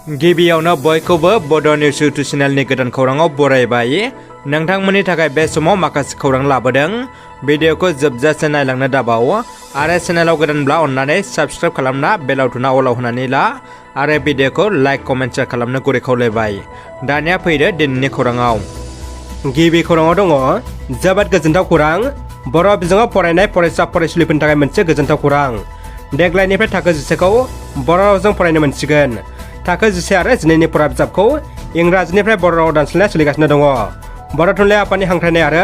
गिबियावनो बयखौबो बड' निउस इउटुब चेनेलनि गोदान खौराङाव बरायबाय। नोंथांमोननि थाखाय बे समाव माखासे खौरां लाबोदों। भिडिअखौ जोबजासे नायलांनो दाबाव आरो चेनेलाव गोदानब्ला अन्नानै साबस्क्राइब खालामना बेल आइकनआ अलाव होनानै ला आरो भिडिअखौ लाइक कमेन्ट शेयार खालामनो गुरै खावलायबाय। दानिया फैदो दिनैनि खौराङाव। गिबि खौराङाव दङ जोबोद गोजोनथाव खौरां। बर' बिजोङाव फरायनाय फरायसा फरायसुलिफोरनि थाखाय मोनसे गोजोनथाव खौरां। देग्लायनिफ्राय थाखो 10खौ बर' रावजों फरायनो मोनसिगोन। थाखो 10 आरो 12नि फरा बिजाबखौ इंराजिनिफ्राय बर' रावाव दानस्लायनाया सोलिगासिनो दङ। बर' थुनलाइ आफादनि हांख्रायनाय आरो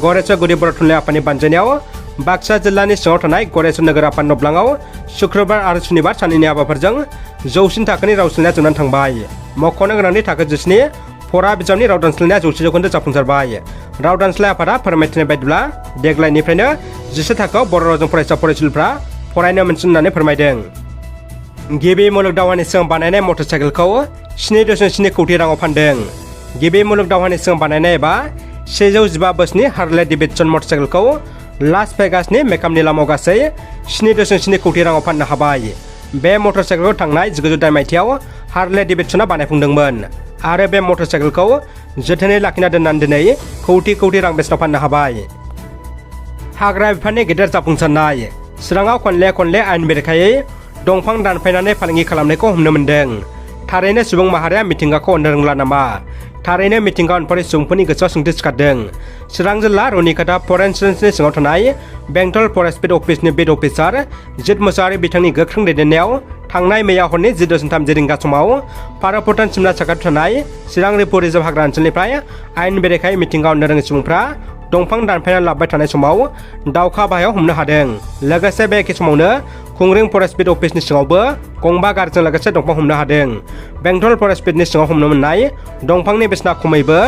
गरेस्वर गुदि बर' थुनलाइ आफादनि बानजायनायाव बाक्सा जिल्लानि सिङाव थानाय गरेस्वर नोगोर आफाद नब्लाङाव शुक्रबार आरो सुनिबार सानैनि हाबाफोरजों जौसिन थाखोनि राव सोलायनाया जोबनानै थांबाय। मख'नो गोनांदि थाखो 10नि फरा बिजाबनि राव दानस्लायनाया 100% जाफुंसारबाय। राव दानस्लाय आफादा फोरमायथिनाय बायदिब्ला देग्लायनिफ्रायनो 10 थाखोआव बर' रावजों फरायसा फरायसुलिफ्रा फरायनो मोनसिगोन होननानै फोरमायदों। गिबि मुलुग दावहानि सिगां बानायनाय मटर साइकेलखौ 7.7 कौटि राङाव फानदों। गिबि मुलुग दावहानि सिगां बानायनाय एबा 115 बोसोरनि हार्ले डेभिडसन मटर साइकेलखौ लास भेगासनि मेकामनि लामाव गासै 7.7 कौटि राङाव फाननो हाबाय। बे मटर साइकेलखौ थांनाय 1908 मायथाइयाव हार्ले डेभिडसना बानायफुंदोंमोन आरो बे मटर साइकेलखौ जोथोनै लाखिना दोननानै दिनै कौटि रां बेसेनाव फाननो हाबाय। हाग्रा बिफाननि गेदेर जाफुंसारनाय। चिराङाव खनले आयेन बेरेखायै दंफां दानफायनानै फालांगि खालामनायखौ हमनो मोन्दों। थारैनो सुबुं माहारिया मिथिंगाखौ अननो रोंला नामा? थारैनो मिथिंगा अनफावरि सुबुंफोरनि गोसोआव सोंथि सिखारदों। चिरां जिल्ला रुनिकाटा फरेस्ट रेन्जनि सिङाव थानाय बेंटल फरेस्ट फिल्ड अफिसनि बिड अफिसार जित मुसाहारि बिथांनि गोख्रों दैदेननायाव थांनाय मैया हरनि 10:30 रिंगा समाव भारत भुटान सिमना साखाथियाव थानाय चिरां रिपु रिजार्भ हाग्रा ओनसोलनिफ्राय आयेन बेरेखायै मिथिंगा अननो रोङि सुबुंफ्रा दंफां दानफायनानै लाबोबाय थानाय समाव दाउखा बाहायाव हमनो हादों। लोगोसे बे एखे समावनो खुंग्रिं फरेस्ट फिल्ड अफिसनि सिङावबो गंबा गारिजों लोगोसे दंफां हमनो हादों। बेंटल फरेस्ट फिल्डनि सिङाव हमनो मोननाय दंफांनि बेसेना खमैबो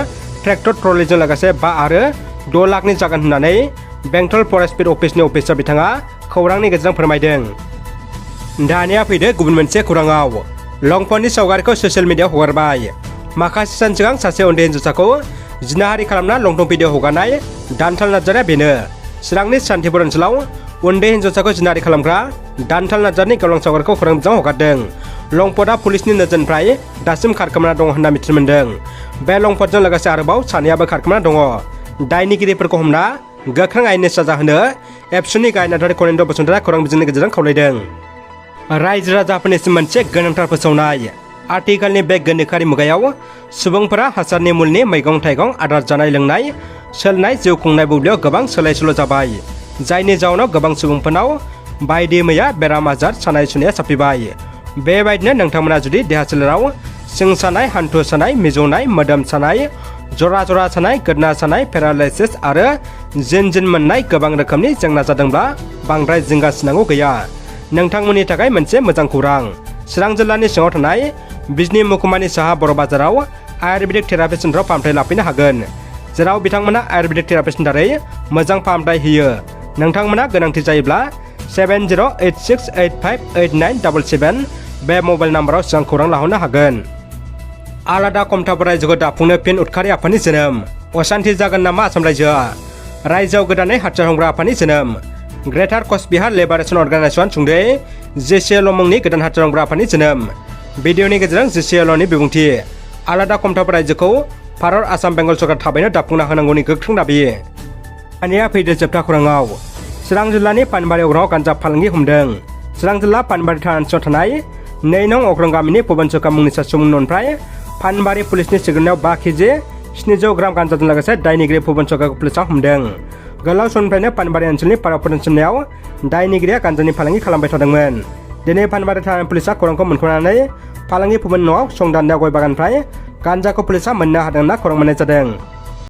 ट्रेक्टर ट्रलिजों लोगोसे 5 आरो 6 लाखनि जागोन होननानै बेंटल फरेस्ट फिल्ड अफिसनि अफिसार बिथाङा खौरांनि गेजेरजों फोरमायदों। दानिया फैदो गुबुन मोनसे खौराङाव। लंफननि सावगारिखौ ससियेल मिडियाआव हगारबाय। माखासे सान सिगां सासे उन्दै हिन्जावसाखौ जिनाहारि खालामना लंथं भिडिअ हगारनाय दान्थाल नार्जारिया बेनो। चिरांनि सान्थिपुर ओनसोलाव उन्दै हिन्जावसाखौ जिनाहारि खालामग्रा दान्थाल नार्जारिनि गावलां सावगारिखौ खौरां बिजोङाव हगारदों। लंफदआ पुलिसनि नोजोरनिफ्राय दासिम खारखोमाना दङ होनना मिथिनो मोन्दों। बे लंफदजों लोगोसे आरोबाव सानैयाबो खारखोमाना दङ। दायनिगिरिफोरखौ हमना गोख्रों आयेननि साजा होनो एबसुनि गाहाय नेहाथारि करेन्द्र बसुमतारिया खौरां बिजोंनि गेजेरजों खावलायदों। रायजो राजाफोरनिसिम मोनसे गोनांथार फोसावनाय। आथिखालनि बे गोनोखोआरि मुगायाव सुबुंफोरा हासारनि मुलनि मैगं थाइगं आदार जानाय लोंनाय सोलिनाय जिउ खुंनाय बुब्लियाव गोबां सोलाय सोल' जाबाय। जायनि जाउनाव गोबां सुबुंफोरनाव बायदि मैया बेराम आजार सानाय सुनाया साफिबाय। बेबायदिनो नोंथांमोना जुदि देहा सोलेराव सिं सानाय हान्थु सानाय मिजौनाय मोदोम सानाय जरा सानाय गोदना सानाय पेरालाइसिस आरो जिन मोननाय गोबां रोखोमनि जेंना जादोंब्ला बांद्राय जिंगासिनांगौ गैया। नोंथांमोननि थाखाय मोनसे मोजां खौरां। चिरां जिल्लानि सिङाव थानाय बिजनी महकुमानि साहा बर' बाजाराव आयुर्वेदिक थेरापि सेन्टाराव फाहामथाय लाफैनो हागोन। जेराव बिथांमोना आयुर्वेदिक थेरापि सेन्टारै मोजां फाहामथाय होयो। नोंथांमोना गोनांथि जायोब्ला 7086589877 बे मबाइल नाम्बाराव सिगां खौरां लाहरनो हागोन। आलादा कमतापुर रायजोखौ दाफुंनो फिन उदखारि आफादनि जोनोम। असान्ति जागोन नामा आसाम रायजोआ? रायजोआव गोदानै हाथियार हमग्रा आफादनि जोनोम। ग्रेटार कचबिहार लिबारेशन अर्गानाइजेशन सुंद'यै JCL मुंनि गोदान हाथियार हमग्रा आफादनि जोनोम। भिडिअनि गेजेरजों JCLनि बिबुंथि। आलादा कमतापुर रायजोखौ भारत आसाम बेंगल सरकार थाबैनो दाफुंना होनांगौनि गोख्रों दाबि। दानिया फैदो जोबथा खौराङाव। चिरां जिल्लानि पानबारि अग्रङाव गान्जा फालांगि हमदों। चिरां जिल्ला पानबारि थाना ओनसोलाव थानाय 2 नं अग्रं गामिनि पवन सरका मुंनि सासे सुबुंनि न'निफ्राय पानबारि पुलिसनि सिगाङाव 5 केजि 700 ग्राम गान्जाजों लोगोसे दायनिगिरि पवन सरकाखौ पुलिसआ हमदों। गोलाव समनिफ्रायनो पानबारि ओनसोलनि पाराफोर ओनसोलनियाव दायनिगिरिया गान्जानि फालांगि खालामबाय थादोंमोन। दिनै पानबारि थाना पुलिसआ खौरांखौ मोनख'नानै फालांगि पवन न'आव संदाननाय गय बागाननिफ्राय गान्जाखौ पुलिसआ मोननो हादों होनना खौरां मोननाय जादों।